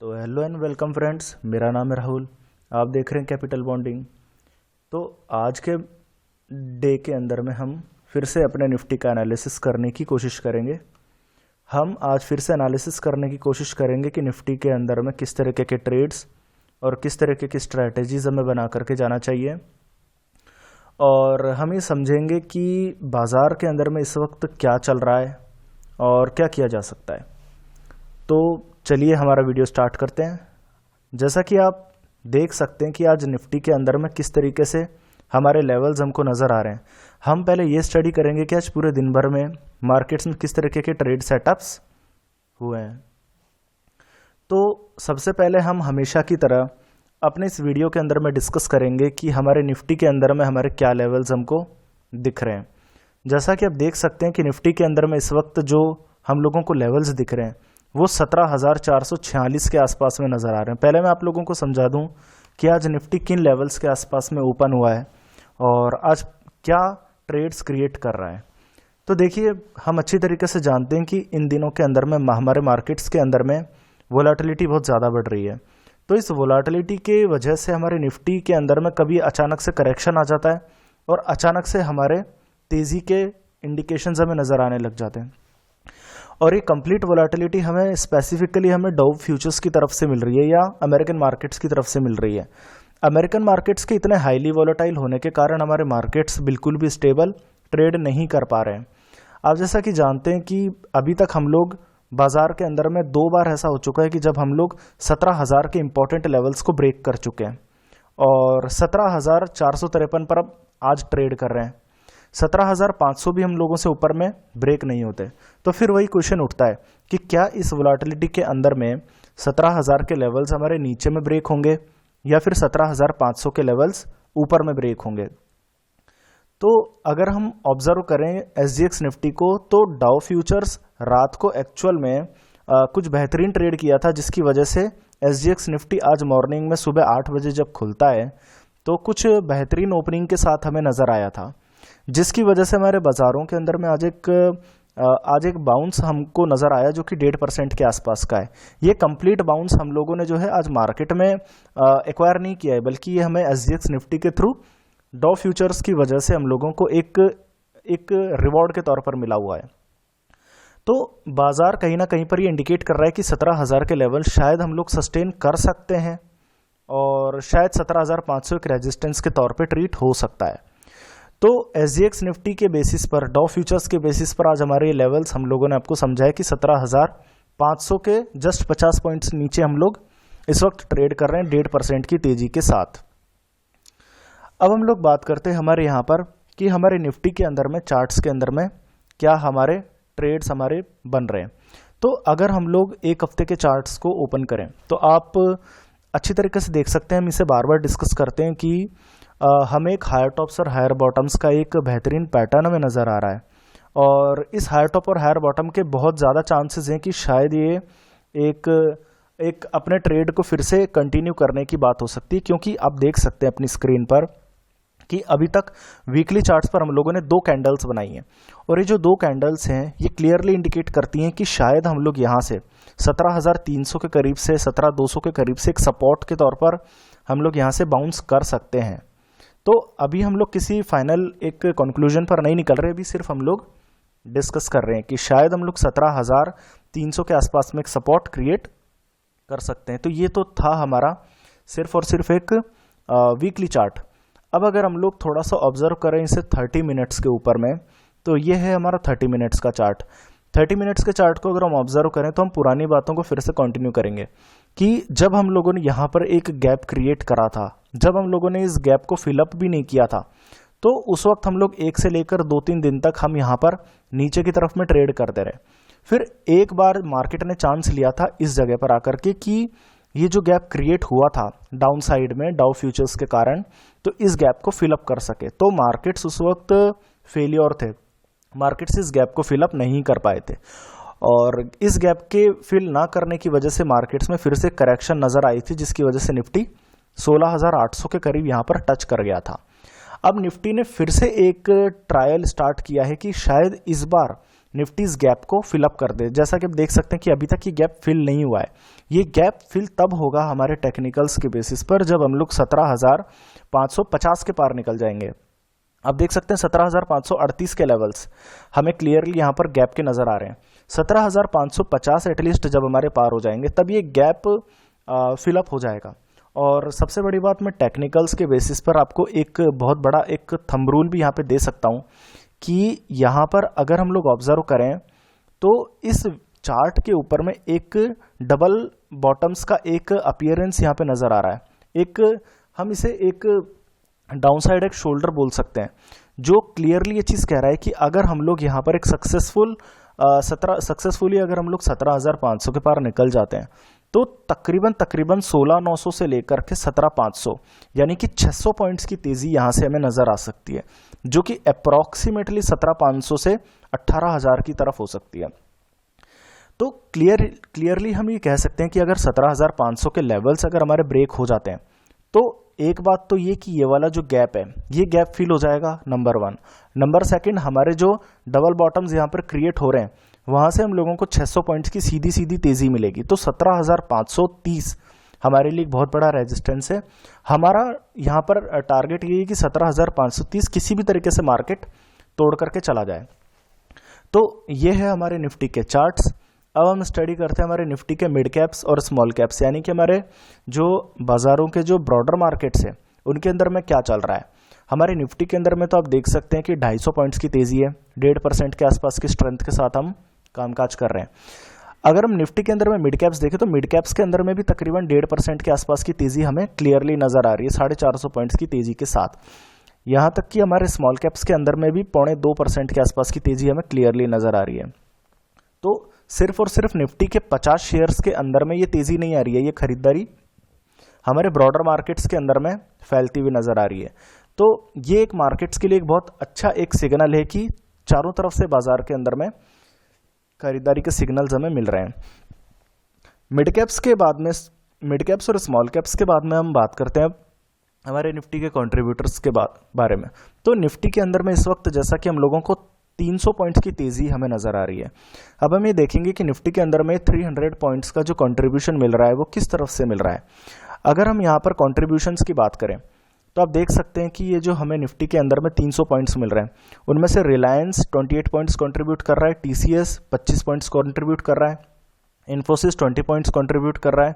तो hello and welcome friends, मेरा नाम है राहुल। आप देख रहे हैं कैपिटल बॉन्डिंग। तो आज के डे के अंदर में हम फिर से अपने निफ्टी का एनालिसिस करने की कोशिश करेंगे। हम आज फिर से एनालिसिस करने की कोशिश करेंगे कि निफ्टी के अंदर में किस तरीके के ट्रेड्स और किस तरीके की स्ट्रैटेजीज हमें बना करके जाना चाहिए, और हम ये समझेंगे कि बाज़ार के अंदर में इस वक्त क्या चल रहा है और क्या किया जा सकता है। तो चलिए हमारा वीडियो स्टार्ट करते हैं। जैसा कि आप देख सकते हैं कि आज निफ्टी के अंदर में किस तरीके से हमारे लेवल्स हमको नज़र आ रहे हैं। हम पहले ये स्टडी करेंगे कि आज पूरे दिन भर में मार्केट्स में किस तरीके के ट्रेड सेटअप्स हुए हैं। तो सबसे पहले हम हमेशा की तरह अपने इस वीडियो के अंदर में डिस्कस करेंगे कि हमारे निफ्टी के अंदर में हमारे क्या लेवल्स हमको दिख रहे हैं। जैसा कि आप देख सकते हैं कि निफ्टी के अंदर में इस वक्त जो हम लोगों को लेवल्स दिख रहे हैं वो 17,446 के आसपास में नज़र आ रहे हैं। पहले मैं आप लोगों को समझा दूं कि आज निफ्टी किन लेवल्स के आसपास में ओपन हुआ है और आज क्या ट्रेड्स क्रिएट कर रहा है। तो देखिए, हम अच्छी तरीके से जानते हैं कि इन दिनों के अंदर में हमारे मार्केट्स के अंदर में वोलेटिलिटी बहुत ज़्यादा बढ़ रही है। तो इस वोलेटिलिटी के वजह से हमारे निफ्टी के अंदर में कभी अचानक से करेक्शन आ जाता है और अचानक से हमारे तेज़ी के इंडिकेशंस हमें नज़र आने लग जाते हैं। और ये कंप्लीट वोलेटिलिटी हमें स्पेसिफिकली डाउ फ्यूचर्स की तरफ से मिल रही है या अमेरिकन मार्केट्स की तरफ से मिल रही है। अमेरिकन मार्केट्स के इतने हाईली वोलेटाइल होने के कारण हमारे मार्केट्स बिल्कुल भी स्टेबल ट्रेड नहीं कर पा रहे हैं। आप जैसा कि जानते हैं कि अभी तक हम लोग बाजार के अंदर में 2 बार ऐसा हो चुका है कि जब हम लोग 17,000 के इंपॉर्टेंट लेवल्स को ब्रेक कर चुके हैं और 17,453 पर अब आज ट्रेड कर रहे हैं। 17,500 भी हम लोगों से ऊपर में ब्रेक नहीं होते। तो फिर वही क्वेश्चन उठता है कि क्या इस वोलेटिलिटी के अंदर में 17,000 के लेवल्स हमारे नीचे में ब्रेक होंगे या फिर 17,500 के लेवल्स ऊपर में ब्रेक होंगे। तो अगर हम ऑब्जर्व करें SGX निफ्टी को, तो डाउ फ्यूचर्स रात को एक्चुअल में कुछ बेहतरीन ट्रेड किया था, जिसकी वजह से SGX निफ्टी आज मॉर्निंग में सुबह 8 बजे जब खुलता है तो कुछ बेहतरीन ओपनिंग के साथ हमें नज़र आया था, जिसकी वजह से हमारे बाज़ारों के अंदर में आज एक बाउंस हमको नज़र आया जो कि 1.5% के आसपास का है। ये कंप्लीट बाउंस हम लोगों ने जो है आज मार्केट में एक्वायर नहीं किया है, बल्कि ये हमें SGX निफ्टी के थ्रू डाउ फ्यूचर्स की वजह से हम लोगों को एक रिवॉर्ड के तौर पर मिला हुआ है। तो बाजार कहीं ना कहीं पर ये इंडिकेट कर रहा है कि 17,000 के लेवल शायद हम लोग सस्टेन कर सकते हैं और शायद 17,500 एक रेजिस्टेंस के तौर पे ट्रीट हो सकता है। तो SGX निफ्टी के बेसिस पर, डाउ फ्यूचर्स के बेसिस पर आज हमारे लेवल्स हम लोगों ने आपको समझाया कि 17,500 के जस्ट 50 पॉइंट्स नीचे हम लोग इस वक्त ट्रेड कर रहे हैं 1.5% की तेजी के साथ। अब हम लोग बात करते हैं हमारे यहाँ पर कि हमारे निफ्टी के अंदर में चार्ट्स के अंदर में क्या हमारे ट्रेड्स हमारे बन रहे हैं। तो अगर हम लोग एक हफ्ते के चार्ट्स को ओपन करें तो आप अच्छी तरीके से देख सकते हैं, हम इसे बार बार डिस्कस करते हैं कि हमें एक हायर टॉप्स और हायर बॉटम्स का एक बेहतरीन पैटर्न हमें नज़र आ रहा है और इस हायर टॉप और हायर बॉटम के बहुत ज़्यादा चांसेस हैं कि शायद ये एक अपने ट्रेड को फिर से कंटिन्यू करने की बात हो सकती है, क्योंकि आप देख सकते हैं अपनी स्क्रीन पर कि अभी तक वीकली चार्ट्स पर हम लोगों ने 2 कैंडल्स बनाई हैं और ये जो 2 कैंडल्स हैं ये क्लियरली इंडिकेट करती हैं कि शायद हम लोग यहाँ से 17,300 के करीब से 17,200 के करीब से एक सपोर्ट के तौर पर हम लोग यहाँ से बाउंस कर सकते हैं। तो अभी हम लोग किसी फाइनल एक कंक्लूजन पर नहीं निकल रहे, अभी सिर्फ हम लोग डिस्कस कर रहे हैं कि शायद हम लोग 17,300 के आसपास में एक सपोर्ट क्रिएट कर सकते हैं। तो ये तो था हमारा सिर्फ और सिर्फ एक वीकली चार्ट। अब अगर हम लोग थोड़ा सा ऑब्जर्व करें इसे 30 मिनट्स के ऊपर में, तो ये है हमारा 30 मिनट्स का चार्ट। 30 मिनट्स के चार्ट को अगर हम ऑब्जर्व करें तो हम पुरानी बातों को फिर से कंटिन्यू करेंगे कि जब हम लोगों ने यहाँ पर एक गैप क्रिएट करा था, जब हम लोगों ने इस गैप को फिलअप भी नहीं किया था, तो उस वक्त हम लोग 1 से लेकर 2-3 दिन तक हम यहाँ पर नीचे की तरफ में ट्रेड करते रहे। फिर एक बार मार्केट ने चांस लिया था इस जगह पर आकर के कि ये जो गैप क्रिएट हुआ था डाउन साइड में डाउ फ्यूचर्स के कारण, तो इस गैप को फिलअप कर सके। तो मार्केट्स उस वक्त फेलियर थे, मार्केट्स इस गैप को फिलअप नहीं कर पाए थे और इस गैप के फिल ना करने की वजह से मार्केट्स में फिर से करेक्शन नजर आई थी, जिसकी वजह से निफ्टी 16,800 के करीब यहाँ पर टच कर गया था। अब निफ्टी ने फिर से एक ट्रायल स्टार्ट किया है कि शायद इस बार निफ्टी इस गैप को फिलअप कर दे। जैसा कि आप देख सकते हैं कि अभी तक ये गैप फिल नहीं हुआ है। ये गैप फिल तब होगा हमारे टेक्निकल्स के बेसिस पर जब हम लोग 17,550 के पार निकल जाएंगे। अब देख सकते हैं 17,538 के लेवल्स हमें क्लियरली यहाँ पर गैप के नजर आ रहे हैं। 17,550 एटलीस्ट जब हमारे पार हो जाएंगे तब ये गैप फिलअप हो जाएगा। और सबसे बड़ी बात, मैं टेक्निकल्स के बेसिस पर आपको एक बहुत बड़ा एक थंब रूल भी यहाँ पे दे सकता हूँ कि यहाँ पर अगर हम लोग ऑब्जर्व करें तो इस चार्ट के ऊपर में एक डबल बॉटम्स का एक अपीयरेंस यहाँ पे नजर आ रहा है। एक हम इसे एक डाउनसाइड एक शोल्डर बोल सकते हैं, जो क्लियरली ये चीज़ कह रहा है कि अगर हम लोग यहाँ पर एक सक्सेसफुली अगर हम लोग 17,500 के पार निकल जाते हैं तो तकरीबन 16,900 से लेकर के 17,500 यानी कि 600 पॉइंट्स की तेजी यहां से हमें नजर आ सकती है, जो कि अप्रॉक्सीमेटली 17,500 से 18,000 की तरफ हो सकती है। तो क्लियरली हम ये कह सकते हैं कि अगर 17,500 के लेवल्स अगर हमारे ब्रेक हो जाते हैं तो एक बात तो ये कि ये वाला जो गैप है ये गैप फिल हो जाएगा, नंबर 1। नंबर 2, हमारे जो डबल बॉटम्स यहाँ पर क्रिएट हो रहे हैं वहां से हम लोगों को 600 पॉइंट्स की सीधी सीधी तेजी मिलेगी। तो 17,530 हमारे लिए एक बहुत बड़ा रेजिस्टेंस है। हमारा यहाँ पर टारगेट ये है कि 17,530 किसी भी तरीके से मार्केट तोड़ करके चला जाए। तो ये है हमारे निफ्टी के चार्ट्स। अब हम स्टडी करते हैं हमारे निफ्टी के मिड कैप्स और स्मॉल कैप्स, यानी कि हमारे जो बाजारों के जो ब्रॉडर मार्केट्स है उनके अंदर में क्या चल रहा है। हमारे निफ्टी के अंदर में तो आप देख सकते हैं कि 250 पॉइंट्स की तेजी है, 1.5% के आसपास की स्ट्रेंथ के साथ हम कामकाज कर रहे हैं। अगर हम निफ्टी के अंदर में मिड कैप्स देखें तो मिड कैप्स के अंदर में भी तकरीबन 1.5% के आसपास की तेजी हमें क्लियरली नजर आ रही है, 450 पॉइंट्स की तेजी के साथ। यहां तक कि हमारे स्मॉल कैप्स के अंदर में भी 0.25% के आसपास की तेजी हमें क्लियरली नजर आ रही है। तो सिर्फ और सिर्फ निफ्टी के 50 शेयर्स के अंदर में ये तेजी नहीं आ रही है, ये खरीदारी हमारे ब्रॉडर मार्केट्स के अंदर में फैलती हुई नजर आ रही है। तो ये एक मार्केट्स के लिए एक बहुत अच्छा एक सिग्नल है कि चारों तरफ से बाजार के अंदर में खरीदारी के सिग्नल्स हमें मिल रहे हैं। मिड कैप्स के बाद में, मिड कैप्स और स्मॉल कैप्स के बाद में हम बात करते हैं हमारे निफ्टी के कंट्रीब्यूटर्स के बारे में। तो निफ्टी के अंदर में इस वक्त जैसा कि हम लोगों को 300 पॉइंट्स की तेजी हमें नजर आ रही है। अब हम ये देखेंगे कि निफ्टी के अंदर में 300 पॉइंट्स का जो कंट्रीब्यूशन मिल रहा है वो किस तरफ से मिल रहा है। अगर हम यहाँ पर कंट्रीब्यूशंस की बात करें तो आप देख सकते हैं कि ये जो हमें निफ्टी के अंदर में 300 पॉइंट्स मिल रहे हैं उनमें से रिलायंस 28 पॉइंट्स कंट्रीब्यूट कर रहा है, टीसीएस 25 पॉइंट्स कंट्रीब्यूट कर रहा है, इन्फोसिस 20 पॉइंट्स कंट्रीब्यूट कर रहा है,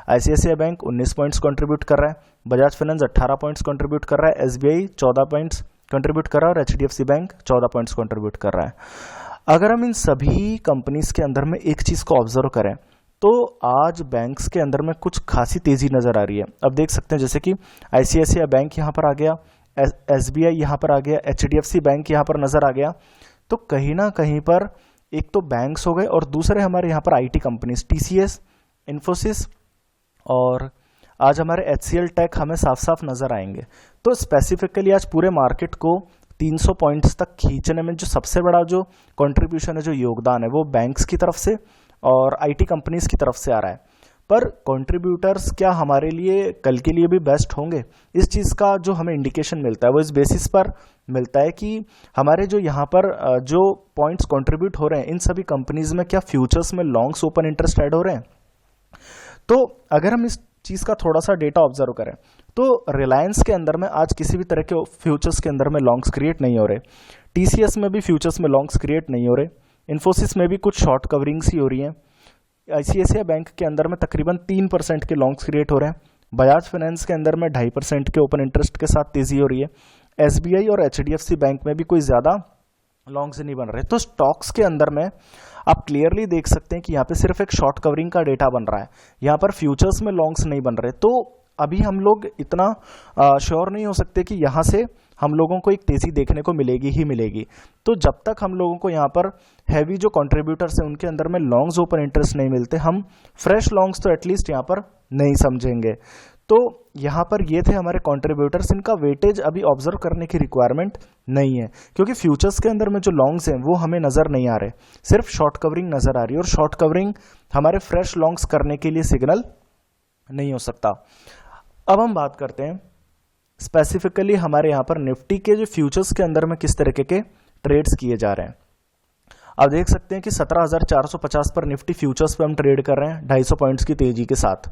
आईसीआईसीआई बैंक 19 पॉइंट्स कंट्रीब्यूट कर रहा है, बजाज फाइनेंस 18 पॉइंट्स कंट्रीब्यूट कर रहा है, एसबीआई 14 पॉइंट्स कंट्रीब्यूट कर रहा है और एचडीएफसी बैंक 14 पॉइंट्स कंट्रीब्यूट कर रहा है। अगर हम इन सभी कंपनीज के अंदर में एक चीज को ऑब्जर्व करें तो आज बैंक्स के अंदर में कुछ खासी तेजी नजर आ रही है। अब देख सकते हैं जैसे कि आईसीआईसीआई बैंक यहाँ पर आ गया, एसबीआई यहाँ पर आ गया, एचडीएफसी बैंक यहाँ पर नजर आ गया। तो कहीं ना कहीं पर एक तो बैंक्स हो गए और दूसरे हमारे यहाँ पर आईटी कंपनीज टीसीएस, इन्फोसिस और आज हमारे एचसीएल टेक हमें साफ साफ नजर आएंगे। तो स्पेसिफिकली आज पूरे मार्केट को 300 पॉइंट्स तक खींचने में जो सबसे बड़ा जो कंट्रीब्यूशन है, जो योगदान है, वो बैंक्स की तरफ से और आईटी कंपनीज की तरफ से आ रहा है। पर कंट्रीब्यूटर्स क्या हमारे लिए कल के लिए भी बेस्ट होंगे, इस चीज़ का जो हमें इंडिकेशन मिलता है वो इस बेसिस पर मिलता है कि हमारे जो यहाँ पर जो पॉइंट्स कंट्रीब्यूट हो रहे हैं इन सभी कंपनीज में क्या फ्यूचर्स में लॉन्ग्स ओपन इंटरेस्ट ऐड हो रहे हैं। तो अगर हम इस चीज़ का थोड़ा सा डेटा ऑब्जर्व करें तो रिलायंस के अंदर में आज किसी भी तरह के फ्यूचर्स के अंदर में लॉन्ग्स क्रिएट नहीं हो रहे, टीसीएस में भी फ्यूचर्स में लॉन्ग्स क्रिएट नहीं हो रहे, इन्फोसिस में भी कुछ शॉर्ट कवरिंग्स ही हो रही हैं, आईसीआईसीआई बैंक के अंदर में तकरीबन 3% के लॉन्ग्स क्रिएट हो रहे हैं, बजाज फाइनेंस के अंदर में 2.5% के ओपन इंटरेस्ट के साथ तेजी हो रही है, एसबीआई और एचडीएफसी बैंक में भी कोई ज़्यादा लॉन्ग्स नहीं बन रहे। तो स्टॉक्स के अंदर में आप क्लियरली देख सकते हैं कि यहाँ पे सिर्फ एक शॉर्ट कवरिंग का डेटा बन रहा है, यहाँ पर फ्यूचर्स में लॉन्ग्स नहीं बन रहे। तो अभी हम लोग इतना श्योर नहीं हो सकते कि यहाँ से हम लोगों को एक तेजी देखने को मिलेगी ही मिलेगी। तो जब तक हम लोगों को यहाँ पर हैवी जो कंट्रीब्यूटर्स हैं उनके अंदर में लॉन्ग्स ओपन इंटरेस्ट नहीं मिलते, हम फ्रेश लॉन्ग्स तो एटलीस्ट यहाँ पर नहीं समझेंगे। तो यहाँ पर ये थे हमारे कंट्रीब्यूटर्स, इनका वेटेज अभी ऑब्जर्व करने की रिक्वायरमेंट नहीं है क्योंकि फ्यूचर्स के अंदर में जो लॉन्ग्स हैं वो हमें नजर नहीं आ रहे, सिर्फ शॉर्ट कवरिंग नजर आ रही है और शॉर्ट कवरिंग हमारे फ्रेश लॉन्ग्स करने के लिए सिग्नल नहीं हो सकता। अब हम बात करते हैं स्पेसिफिकली हमारे यहाँ पर निफ्टी के जो फ्यूचर्स के अंदर में किस तरीके के ट्रेड्स किए जा रहे हैं। अब देख सकते हैं कि 17,450 पर निफ्टी फ्यूचर्स पे हम ट्रेड कर रहे हैं 250 पॉइंट्स की तेजी के साथ।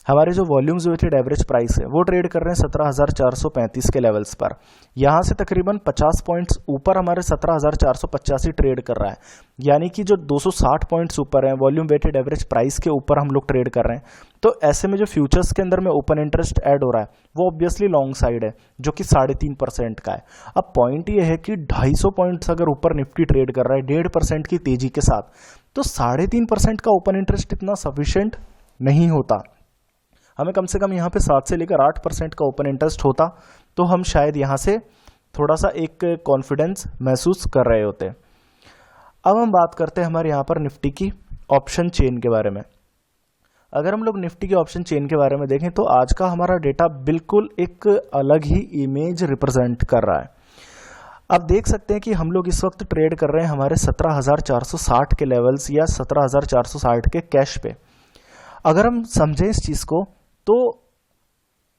हमारे जो वॉल्यूम्स वेटेड एवरेज प्राइस है वो ट्रेड कर रहे हैं 17,435 के लेवल्स पर। यहाँ से तकरीबन 50 पॉइंट्स ऊपर हमारे 17,485 ट्रेड कर रहा है, यानी कि जो 260 पॉइंट्स ऊपर है वॉल्यूम वेटेड एवरेज प्राइस के ऊपर हम लोग ट्रेड कर रहे हैं। तो ऐसे में जो फ्यूचर्स के अंदर में ओपन इंटरेस्ट ऐड हो रहा है वो ऑब्वियसली लॉन्ग साइड है, जो कि 3.5% का है। अब पॉइंट ये है कि 250 पॉइंट्स अगर ऊपर निफ्टी ट्रेड कर रहा है 1.5% की तेजी के साथ, तो 3.5% का ओपन इंटरेस्ट इतना सफिशिएंट नहीं होता। हमें कम से कम यहाँ पे 7 से लेकर 8% का ओपन इंटरेस्ट होता तो हम शायद यहाँ से थोड़ा सा एक कॉन्फिडेंस महसूस कर रहे होते। अब हम बात करते हैं हमारे यहाँ पर निफ्टी की ऑप्शन चेन के बारे में। अगर हम लोग निफ्टी के ऑप्शन चेन के बारे में देखें तो आज का हमारा डेटा बिल्कुल एक अलग ही इमेज रिप्रेजेंट कर रहा है। अब देख सकते हैं कि हम लोग इस वक्त ट्रेड कर रहे हैं हमारे 17,460 के लेवल्स या 17,460 के कैश पे। अगर हम समझें इस चीज को तो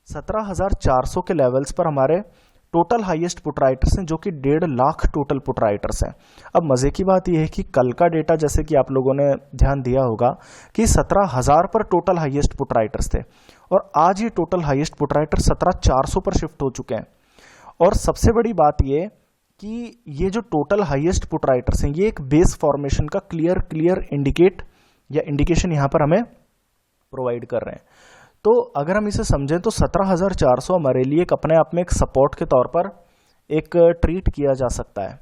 17,400 के लेवल्स पर हमारे टोटल हाईएस्ट पुट राइटर्स हैं, जो कि 1.5 लाख टोटल पुट राइटर्स हैं। अब मजे की बात यह है कि कल का डेटा जैसे कि आप लोगों ने ध्यान दिया होगा कि 17,000 पर टोटल हाईएस्ट पुट राइटर्स थे, और आज ये टोटल हाईएस्ट पुट राइटर 17,400 पर शिफ्ट हो चुके हैं। और सबसे बड़ी बात यह कि ये जो टोटल हाईएस्ट पुट राइटर्स हैं ये एक बेस फॉर्मेशन का क्लियर इंडिकेशन यहां पर हमें प्रोवाइड कर रहे हैं। तो अगर हम इसे समझें तो 17,400 हमारे लिए एक अपने आप में एक सपोर्ट के तौर पर एक ट्रीट किया जा सकता है।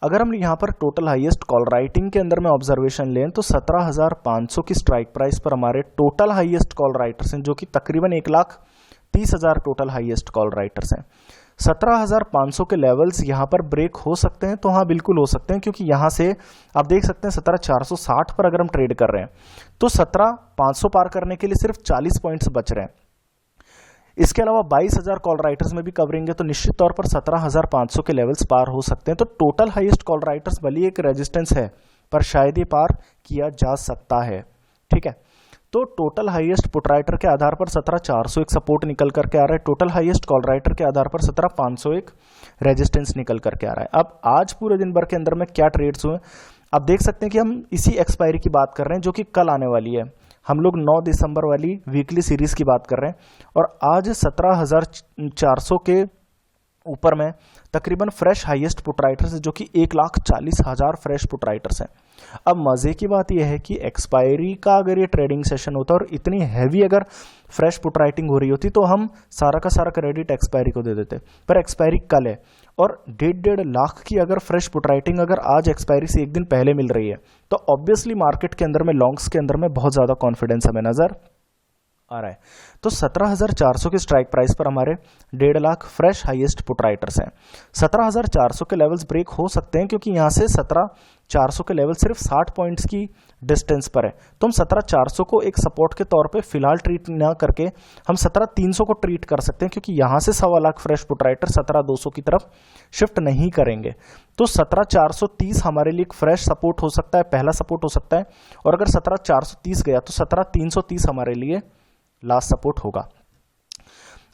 अगर हम यहाँ पर टोटल हाईएस्ट कॉल राइटिंग के अंदर में ऑब्जर्वेशन लें तो 17,500 की स्ट्राइक प्राइस पर हमारे टोटल हाईएस्ट कॉल राइटर्स हैं, जो कि तकरीबन 1,30,000 टोटल हाईएस्ट कॉल राइटर्स हैं। 17,500 के लेवल्स यहां पर ब्रेक हो सकते हैं, तो हाँ बिल्कुल हो सकते हैं, क्योंकि यहां से आप देख सकते हैं 17,460 पर अगर हम ट्रेड कर रहे हैं तो 17,500 पार करने के लिए सिर्फ 40 पॉइंट्स बच रहे हैं। इसके अलावा 22,000 कॉल राइटर्स में भी कवरिंग है, तो निश्चित तौर पर 17,500 के लेवल्स पार हो सकते हैं। तो टोटल हाईएस्ट कॉल राइटर्स भले एक रेजिस्टेंस है पर शायद ये पार किया जा सकता है। ठीक है, तो टोटल हाईएस्ट पुट राइटर के आधार पर 17,400 एक सपोर्ट निकल करके आ रहा है, टोटल हाईएस्ट कॉल राइटर के आधार पर 17,500 एक रेजिस्टेंस निकल करके आ रहा है। अब आज पूरे दिन भर के अंदर में क्या ट्रेड्स हुए आप देख सकते हैं कि हम इसी एक्सपायरी की बात कर रहे हैं जो कि कल आने वाली है। हम लोग 9 दिसंबर वाली वीकली सीरीज की बात कर रहे हैं, और आज 17,400 के ऊपर में तकरीबन फ्रेश हाईएस्ट पुट राइटर्स है, जो कि 1,40,000 फ्रेश पुट राइटर्स हैं। अब मजे की बात यह है कि एक्सपायरी का अगर ये ट्रेडिंग सेशन होता और इतनी हैवी अगर फ्रेश पुट राइटिंग हो रही होती तो हम सारा का सारा क्रेडिट एक्सपायरी को दे देते, पर एक्सपायरी कल है और 1.5 लाख की अगर फ्रेश पुट राइटिंग अगर आज एक्सपायरी से एक दिन पहले मिल रही है तो ऑब्वियसली मार्केट के अंदर में लॉन्ग्स के अंदर में बहुत ज्यादा कॉन्फिडेंस हमें नजर आ रहा है। तो 17,400 की स्ट्राइक प्राइस पर हमारे 1.5 lakh fresh highest put writers हैं। 17,400 के लेवल्स ब्रेक हो सकते हैं, क्योंकि यहां से 17,400 के लेवल सिर्फ 60 पॉइंट्स की डिस्टेंस पर है। तो हम 17,400 को एक सपोर्ट के तौर पे फिलहाल ट्रीट ना करके हम 17,300 को ट्रीट कर सकते हैं, क्योंकि यहां से 1.25 लाख फ्रेश पुट राइटर 17,200 की तरफ शिफ्ट नहीं करेंगे। तो 17,430 हमारे लिए एक फ्रेश सपोर्ट हो सकता है, पहला सपोर्ट हो सकता है, और अगर 17,430 गया तो 17,330 हमारे लिए लास्ट सपोर्ट होगा।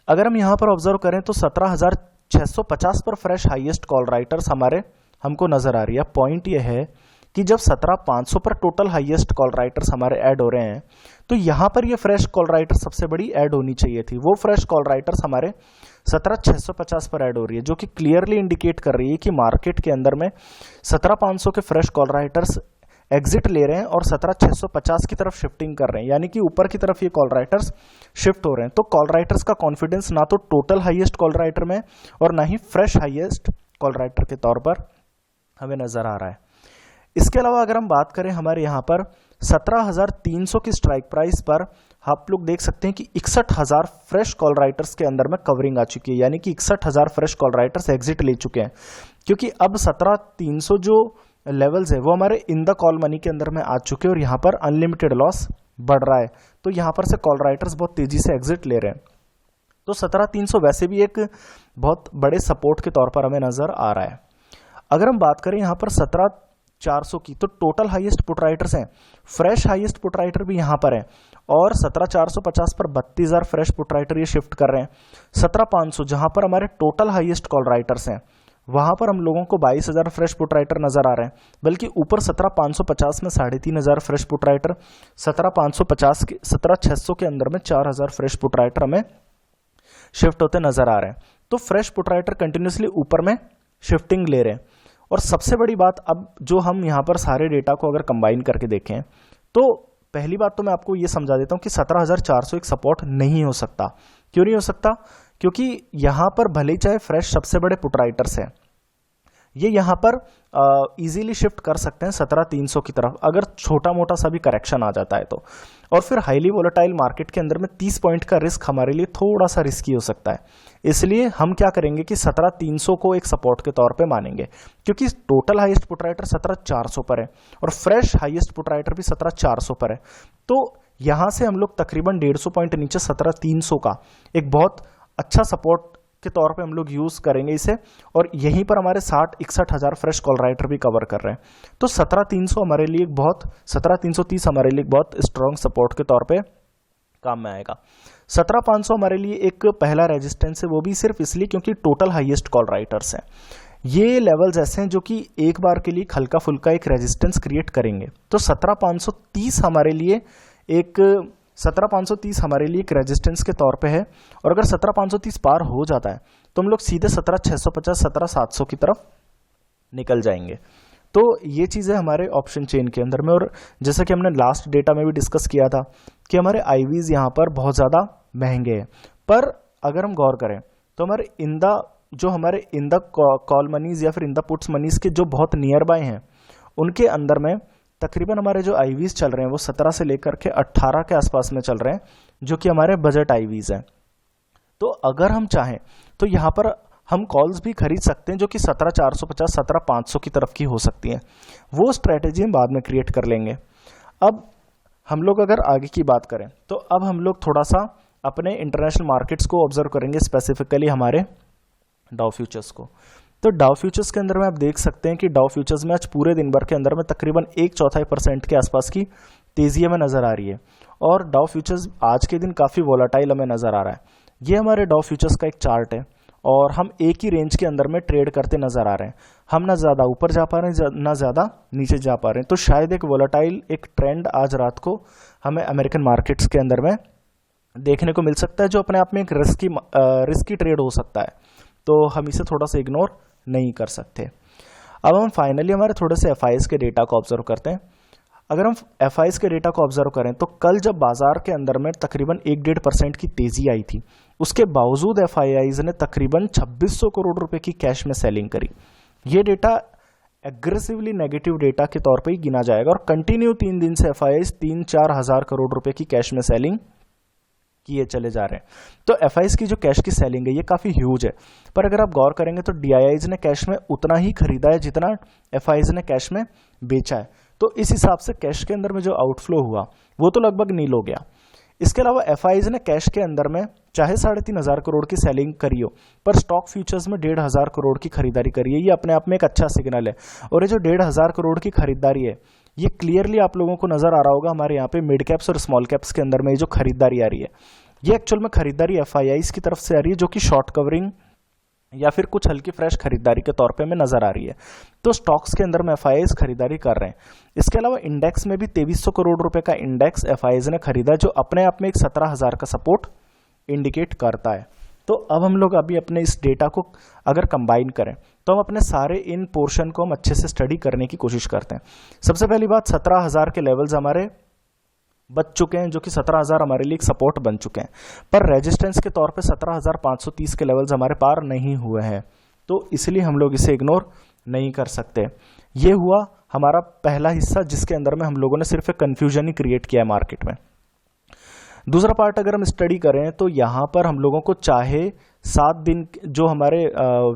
अगर हम यहां पर ऑब्जर्व करें तो 17,650 पर फ्रेश हाईएस्ट कॉल राइटर्स हमको नजर आ रही है। पॉइंट यह है कि जब 17,500 पर टोटल हाईएस्ट कॉल राइटर्स हमारे ऐड हो रहे हैं तो यहां पर ये फ्रेश कॉल राइटर सबसे बड़ी ऐड होनी चाहिए थी। वो फ्रेश कॉल राइटर्स हमारे 17,650 पर ऐड हो रही है, जो कि क्लियरली इंडिकेट कर रही है कि मार्केट के अंदर में 17,500 के फ्रेश कॉल राइटर्स एग्जिट ले रहे हैं और 17,650 की तरफ शिफ्टिंग कर रहे हैं, यानी कि ऊपर की तरफ ये कॉल राइटर्स शिफ्ट हो रहे हैं। तो कॉल राइटर्स का कॉन्फिडेंस ना तो टोटल हाईएस्ट कॉल राइटर में और ना ही फ्रेश हाईएस्ट कॉल राइटर के तौर पर हमें नजर आ रहा है। इसके अलावा अगर हम बात करें हमारे यहां पर 17,300 की स्ट्राइक प्राइस पर आप लोग देख सकते हैं कि 61,000 फ्रेश कॉल राइटर्स के अंदर में कवरिंग आ चुकी है, यानी कि 61,000 फ्रेश कॉल राइटर्स एग्जिट ले चुके हैं, क्योंकि अब 17,300 जो लेवल्स है वो हमारे इन द कॉल मनी के अंदर में आ चुके हैं और यहां पर अनलिमिटेड लॉस बढ़ रहा है। तो यहां पर से कॉल राइटर्स बहुत तेजी से एग्जिट ले रहे हैं। तो 17,300 वैसे भी एक बहुत बड़े सपोर्ट के तौर पर हमें नजर आ रहा है। अगर हम बात करें यहां पर 17,400 की, तो टोटल हाईएस्ट पुट राइटर्स हैं, फ्रेश हाईएस्ट पुट राइटर भी यहां पर है, और 17,450 पर 32,000 फ्रेश पुट राइटर ये शिफ्ट कर रहे हैं। 17,500 जहां पर हमारे टोटल हाईएस्ट कॉल राइटर्स हैं वहां पर हम लोगों को 22,000 फ्रेश पुट राइटर नजर आ रहे हैं, बल्कि ऊपर 17,550 में 3,500 फ्रेश पुट राइटर, 17,550 के 17,600 के अंदर में 4,000 फ्रेश पुट राइटर हमें शिफ्ट होते नजर आ रहे हैं। तो फ्रेश पुट राइटर कंटिन्यूसली ऊपर में शिफ्टिंग ले रहे हैं। और सबसे बड़ी बात, अब जो हम यहाँ पर सारे डेटा को अगर कंबाइन करके देखें तो पहली बात तो मैं आपको ये समझा देता हूँ कि 17,400 एक सपोर्ट नहीं हो सकता। क्यों नहीं हो सकता? क्योंकि यहां पर भले ही चाहे फ्रेश सबसे बड़े पुट राइटर्स हैं, ये यहां पर इजीली शिफ्ट कर सकते हैं 17,300 की तरफ, अगर छोटा मोटा सा भी करेक्शन आ जाता है तो। और फिर हाईली वोलेटाइल मार्केट के अंदर में 30 पॉइंट का रिस्क हमारे लिए थोड़ा सा रिस्की हो सकता है। इसलिए हम क्या करेंगे कि 17,300 को एक सपोर्ट के तौर पे मानेंगे, क्योंकि टोटल हाईएस्ट पुट राइटर 17,400 पर है और फ्रेश हाईएस्ट पुट राइटर भी 17,400 पर है। तो यहां से हम लोग तकरीबन 150 पॉइंट नीचे 17,300 का एक बहुत अच्छा सपोर्ट के तौर पे हम लोग यूज करेंगे इसे, और यहीं पर हमारे 60-61 फ्रेश कॉल राइटर भी कवर कर रहे हैं। तो 17,300 हमारे लिए एक बहुत 17,330 हमारे लिए एक बहुत स्ट्रॉन्ग सपोर्ट के तौर पे काम में आएगा। 17,500 हमारे लिए एक पहला रेजिस्टेंस है, वो भी सिर्फ इसलिए क्योंकि टोटल हाईएस्ट कॉल राइटर्स हैं। ये लेवल्स ऐसे हैं जो कि एक बार के लिए हल्का फुल्का एक रेजिस्टेंस क्रिएट करेंगे। तो 17,530 हमारे लिए एक 17,530 हमारे लिए एक रेजिस्टेंस के तौर पे है, और अगर 17,530 पार हो जाता है तो हम लोग सीधे 17,650 17,700 की तरफ निकल जाएंगे। तो ये चीज़ें हमारे ऑप्शन चेन के अंदर में, और जैसा कि हमने लास्ट डेटा में भी डिस्कस किया था कि हमारे आईवीज यहाँ पर बहुत ज़्यादा महंगे हैं, पर अगर हम गौर करें तो हमारे इन द कॉल मनीज या फिर इन द पुट्स मनीज के जो बहुत नियर बाय हैं, उनके अंदर में तकरीबन हमारे जो आईवीज चल रहे हैं वो 17 से लेकर के 18 के आसपास में चल रहे हैं, जो कि हमारे बजट आईवीज हैं। तो अगर हम चाहें तो यहाँ पर हम कॉल्स भी खरीद सकते हैं जो कि 17,450 17,500 की तरफ की हो सकती हैं। वो स्ट्रेटेजी हम बाद में क्रिएट कर लेंगे। अब हम लोग अगर आगे की बात करें तो अब हम लोग थोड़ा सा अपने इंटरनेशनल मार्केट्स को ऑब्जर्व करेंगे, स्पेसिफिकली हमारे डाउ फ्यूचर्स को। तो डाउ फ्यूचर्स के अंदर में आप देख सकते हैं कि डाउ फ्यूचर्स में आज पूरे दिन भर के अंदर में तकरीबन 1/4% के आसपास की तेजी हमें नजर आ रही है, और डाउ फ्यूचर्स आज के दिन काफी वोलाटाइल हमें नजर आ रहा है। ये हमारे डाउ फ्यूचर्स का एक चार्ट है, और हम एक ही रेंज के अंदर में ट्रेड करते नजर आ रहे हैं। हम ना ज्यादा ऊपर जा पा रहे हैं ना ज्यादा नीचे जा पा रहे हैं। तो शायद एक वोलाटाइल एक ट्रेंड आज रात को हमें अमेरिकन मार्केट्स के अंदर में देखने को मिल सकता है, जो अपने आप में एक रिस्की ट्रेड हो सकता है। तो हम इसे थोड़ा सा इग्नोर नहीं कर सकते। अब हम फाइनली हमारे थोड़े से एफआईएस के डेटा को ऑब्जर्व करते हैं। अगर हम एफआईएस के डेटा को ऑब्जर्व करें तो कल जब बाजार के अंदर में तकरीबन 1-1.5% की तेजी आई थी, उसके बावजूद एफआईआईज ने तकरीबन 2,600 करोड़ रुपए की कैश में सेलिंग करी। ये डेटा एग्रेसिवली नेगेटिव डेटा के तौर पे ही गिना जाएगा, और कंटिन्यू 3 दिन से एफआईआईज 3-4 हजार करोड़ रुपए की कैश में सेलिंग किए चले जा रहे हैं। तो एफआईआईज की जो कैश की सेलिंग है ये काफी ह्यूज है, पर अगर आप गौर करेंगे तो डीआईआईज ने कैश में उतना ही खरीदा है जितना एफआईआईज ने कैश में बेचा है। तो इस हिसाब से कैश के अंदर में जो आउटफ्लो हुआ वो तो लगभग नील हो गया। इसके अलावा एफआईआईज ने कैश के अंदर में चाहे 3,500 करोड़ की सेलिंग करी हो, पर स्टॉक फ्यूचर्स में 1,500 करोड़ की खरीदारी करी है। ये अपने आप में एक अच्छा सिग्नल है, और ये जो 1,500 करोड़ की खरीदारी है ये क्लियरली आप लोगों को नजर आ रहा होगा हमारे यहाँ पे मिड कैप्स और स्मॉल कैप्स के अंदर में जो खरीदारी आ रही है, ये एक्चुअल में खरीदारी एफआईआईज की तरफ से आ रही है, जो कि शॉर्ट कवरिंग या फिर कुछ हल्की फ्रेश खरीदारी के तौर पे हमें नजर आ रही है। तो स्टॉक्स के अंदर में एफआईआईज खरीदारी कर रहे हैं। इसके अलावा इंडेक्स में भी 2,300 करोड़ रुपए का इंडेक्स एफआईआईज ने खरीदा, जो अपने आप में एक 17,000 का सपोर्ट इंडिकेट करता है। तो अब हम लोग अभी अपने इस डेटा को अगर कंबाइन करें तो हम अपने सारे इन पोर्शन को हम अच्छे से स्टडी करने की कोशिश करते हैं। सबसे पहली बात, 17,000 के लेवल्स हमारे बच चुके हैं, जो कि 17,000 हमारे लिए एक सपोर्ट बन चुके हैं, पर रेजिस्टेंस के तौर पे 17,530 के लेवल्स हमारे पार नहीं हुए हैं। तो इसलिए हम लोग इसे इग्नोर नहीं कर सकते। ये हुआ हमारा पहला हिस्सा, जिसके अंदर में हम लोगों ने सिर्फ एक कंफ्यूजन ही क्रिएट किया है मार्केट में। दूसरा पार्ट अगर हम स्टडी करें तो यहाँ पर हम लोगों को चाहे 7 दिन जो हमारे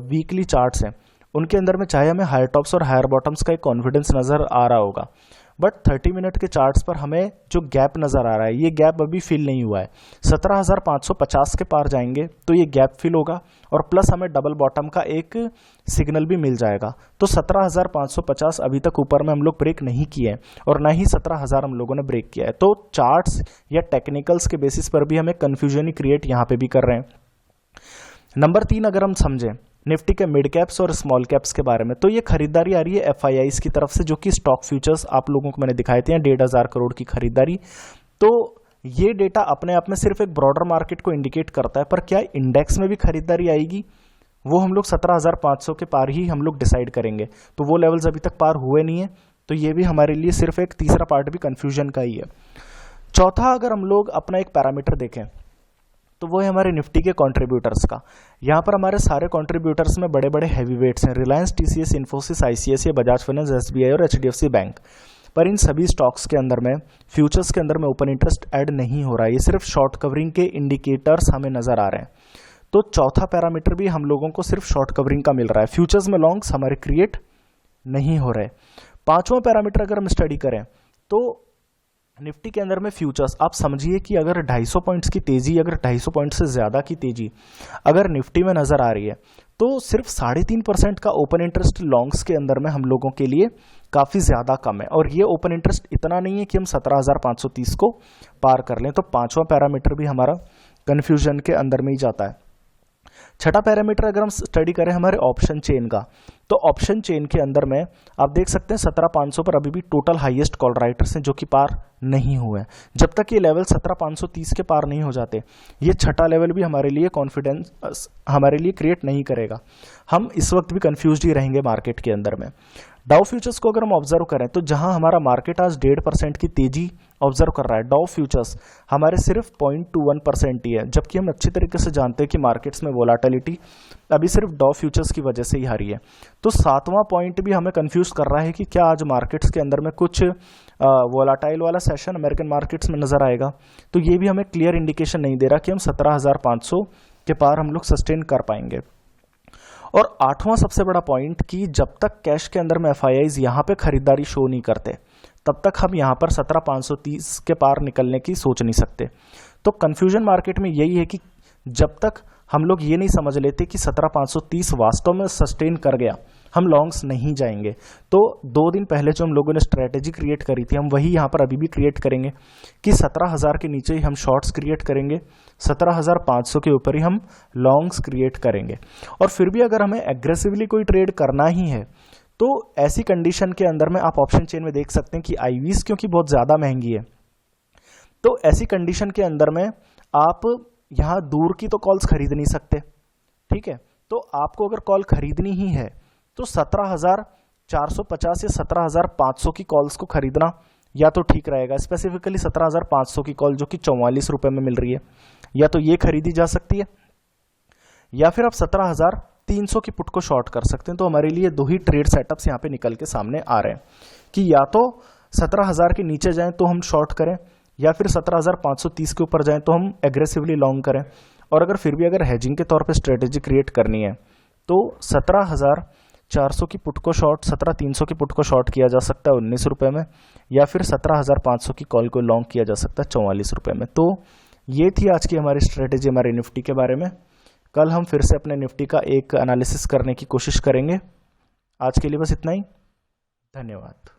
वीकली चार्ट्स हैं उनके अंदर में चाहे हमें हायर टॉप्स और हायर बॉटम्स का एक कॉन्फिडेंस नजर आ रहा होगा, बट 30 मिनट के चार्ट्स पर हमें जो गैप नजर आ रहा है ये गैप अभी फिल नहीं हुआ है। 17,550 के पार जाएंगे तो ये गैप फिल होगा, और प्लस हमें डबल बॉटम का एक सिग्नल भी मिल जाएगा। तो 17,550 अभी तक ऊपर में हम लोग ब्रेक नहीं किए हैं, और ना ही 17,000 हम लोगों ने ब्रेक किया है। तो चार्ट्स या टेक्निकल्स के बेसिस पर भी हमें कंफ्यूजन ही क्रिएट यहाँ पे भी कर रहे हैं। नंबर 3 अगर हम समझें, निफ्टी के मिड कैप्स और स्मॉल कैप्स के बारे में। तो ये खरीदारी आ रही है एफआईआईज की तरफ से, जो कि स्टॉक फ्यूचर्स आप लोगों को मैंने दिखाए थे 1,500 करोड़ की खरीदारी। तो ये डेटा अपने आप में सिर्फ एक ब्रॉडर मार्केट को इंडिकेट करता है, पर क्या इंडेक्स में भी खरीदारी आएगी वो हम लोग 17,500 के पार ही हम लोग डिसाइड करेंगे। तो वो लेवल्स अभी तक पार हुए नहीं है, तो ये भी हमारे लिए सिर्फ एक तीसरा पार्ट भी कंफ्यूजन का ही है। चौथा, अगर हम लोग अपना एक पैरामीटर देखें तो वो है हमारे निफ्टी के कंट्रीब्यूटर्स का। यहाँ पर हमारे सारे कंट्रीब्यूटर्स में बड़े बड़े हैवी वेट्स हैं, Reliance, TCS, Infosys, ICICI, Bajaj finance, SBI और एचडीएफसी बैंक। पर इन सभी स्टॉक्स के अंदर में फ्यूचर्स के अंदर में ओपन इंटरेस्ट ऐड नहीं हो रहा है, ये सिर्फ शॉर्ट कवरिंग के इंडिकेटर्स हमें नजर आ रहे हैं। तो चौथा पैरामीटर भी हम लोगों को सिर्फ शॉर्ट कवरिंग का मिल रहा है, फ्यूचर्स में लॉन्ग्स हमारे क्रिएट नहीं हो रहे। पांचवा पैरामीटर अगर हम स्टडी करें तो निफ्टी के अंदर में फ्यूचर्स, आप समझिए कि अगर 250 पॉइंट्स की तेजी, अगर 250 पॉइंट से ज्यादा की तेजी अगर निफ्टी में नजर आ रही है तो सिर्फ 3.5% का ओपन इंटरेस्ट लॉन्ग्स के अंदर में हम लोगों के लिए काफी ज्यादा कम है, और ये ओपन इंटरेस्ट इतना नहीं है कि हम 17,530 को पार कर लें। तो पांचवा पैरामीटर भी हमारा कंफ्यूजन के अंदर में ही जाता है। छठा पैरामीटर अगर हम स्टडी करें हमारे ऑप्शन चेन का, तो ऑप्शन चेन के अंदर में आप देख सकते हैं 17,500 पर अभी भी टोटल हाईएस्ट कॉल राइटर्स हैं जो कि पार नहीं हुए। जब तक ये लेवल 17,530 के पार नहीं हो जाते, ये छठा लेवल भी हमारे लिए कॉन्फिडेंस हमारे लिए क्रिएट नहीं करेगा। हम इस वक्त भी कंफ्यूज्ड ही रहेंगे मार्केट के अंदर में। डाउ फ्यूचर्स को अगर हम ऑब्जर्व करें तो जहां हमारा मार्केट आज 1.5% की तेजी ऑब्जर्व कर रहा है, डाउ फ्यूचर्स हमारे सिर्फ 0.21% ही है, जबकि हम अच्छी तरीके से जानते हैं कि मार्केट्स में वोलाटिलिटी अभी सिर्फ डाउ फ्यूचर्स की वजह से ही हारी है। तो सातवां पॉइंट भी हमें कंफ्यूज कर रहा है कि क्या आज मार्केट्स के अंदर में कुछ वोलाटाइल वाला सेशन अमेरिकन मार्केट्स में नजर आएगा। तो ये भी हमें क्लियर इंडिकेशन नहीं दे रहा कि हम 17,500 के पार हम लोग सस्टेन कर पाएंगे। और आठवां सबसे बड़ा पॉइंट कि जब तक कैश के अंदर में एफआईआईज यहाँ पे खरीदारी शो नहीं करते, तब तक हम यहाँ पर 17,530 के पार निकलने की सोच नहीं सकते। तो कंफ्यूजन मार्केट में यही है कि जब तक हम लोग ये नहीं समझ लेते कि 17,530 वास्तव में सस्टेन कर गया, हम लॉन्ग्स नहीं जाएंगे। तो 2 दिन पहले जो हम लोगों ने स्ट्रेटेजी क्रिएट करी थी, हम वही यहाँ पर अभी भी क्रिएट करेंगे कि 17,000 के नीचे ही हम शॉर्ट्स क्रिएट करेंगे, 17,500 के ऊपर ही हम लॉन्ग्स क्रिएट करेंगे। और फिर भी अगर हमें एग्रेसिवली कोई ट्रेड करना ही है तो ऐसी कंडीशन के अंदर में आप ऑप्शन चेन में देख सकते हैं कि आईवीज क्योंकि बहुत ज्यादा महंगी है, तो ऐसी कंडीशन के अंदर में आप यहां दूर की तो कॉल्स खरीद नहीं सकते, ठीक है। तो आपको अगर कॉल खरीदनी ही है तो 17,450 या 17,500 की कॉल्स को खरीदना या तो ठीक रहेगा। स्पेसिफिकली 17,500 की कॉल जो कि 44 रुपए में मिल रही है, या तो ये खरीदी जा सकती है, या फिर आप 17,300 की पुट को शॉर्ट कर सकते हैं। तो हमारे लिए 2 ही ट्रेड सेटअप्स यहाँ पे निकल के सामने आ रहे हैं कि या तो 17,000 के नीचे जाएं तो हम शॉर्ट करें, या फिर 17,530 के ऊपर जाएं तो हम एग्रेसिवली लॉन्ग करें। और अगर फिर भी अगर हेजिंग के तौर पे स्ट्रेटेजी क्रिएट करनी है तो 17,400 की पुट को शॉर्ट, 17,300 की पुट को शॉर्ट किया जा सकता है 19 रुपए में, या फिर 17,500 की कॉल को लॉन्ग किया जा सकता है 44 रुपए में। तो ये थी आज की हमारी स्ट्रेटेजी हमारे निफ्टी के बारे में। कल हम फिर से अपने निफ्टी का एक एनालिसिस करने की कोशिश करेंगे। आज के लिए बस इतना ही, धन्यवाद।